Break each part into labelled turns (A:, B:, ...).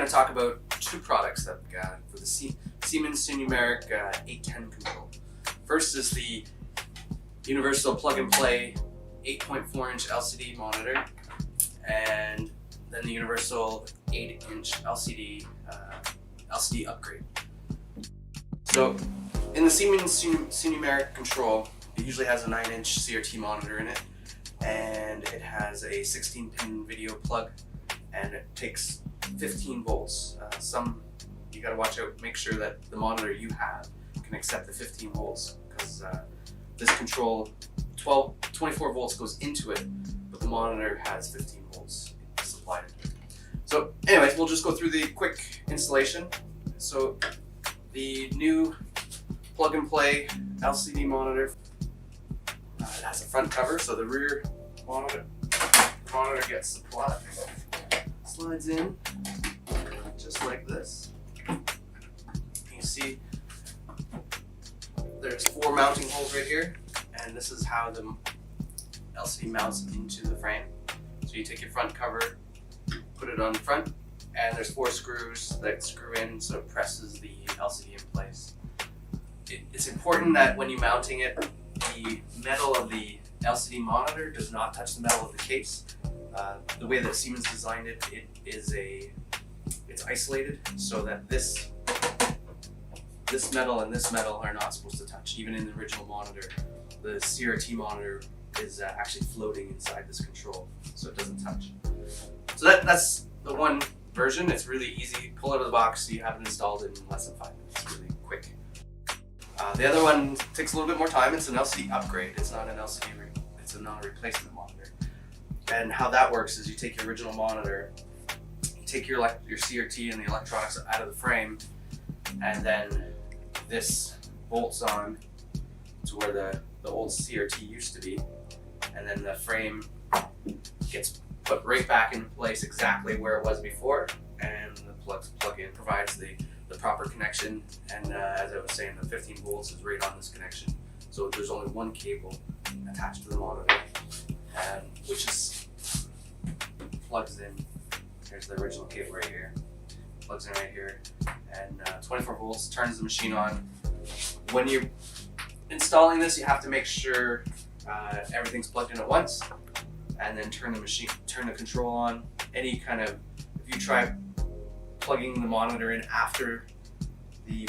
A: going to talk about two products that we got for the Siemens Sinumerik 810 control. First is the universal plug-and-play 8.4-inch LCD monitor, and then the universal 8-inch LCD upgrade. So in the Siemens Sinumerik control, it usually has a 9-inch CRT monitor in it, and it has a 16-pin video plug, and it takes 15 volts. You gotta watch out, make sure that the monitor you have can accept the 15 volts, because this control, 24 volts goes into it, but the monitor has 15 volts supplied into it. So anyways, we'll just go through the quick installation. So the new plug-and-play LCD monitor, it has a front cover, so the rear monitor gets the plug, slides in just like this. You see there's 4 mounting holes right here, and this is how the LCD mounts into the frame. So you take your front cover, put it on the front, and there's 4 screws that screw in, so it presses the LCD in place. It's important that when you're mounting it, the metal of the LCD monitor does not touch the metal of the case. The way that Siemens designed it, it's isolated so that this metal and this metal are not supposed to touch. Even in the original monitor, the CRT monitor is actually floating inside this control, so it doesn't touch. So that's the one version. It's really easy. Pull it out of the box, so you have it installed in less than 5 minutes. It's really quick. The other one takes a little bit more time. It's an LCD upgrade. It's not an LCD. It's not a replacement monitor. And how that works is you take your original monitor, you take your CRT and the electronics out of the frame, and then this bolts on to where the old CRT used to be, and then the frame gets put right back into place exactly where it was before, and the plug-in provides the proper connection. And as I was saying, the 15 volts is right on this connection, so there's only one cable attached to the monitor, which is plugs in. Here's the original cable right here, plugs in right here, and 24 volts turns the machine on. When you're installing this, you have to make sure everything's plugged in at once, and then turn the control on. If you try plugging the monitor in after the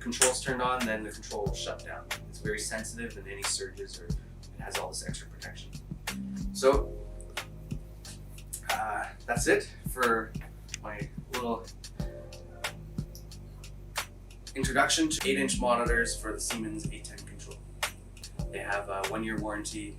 A: control's turned on, then the control will shut down. It's very sensitive, and any surges, it has all this extra protection. So that's it for my little introduction to 8-inch monitors for the Siemens 810 control. They have a 1-year warranty,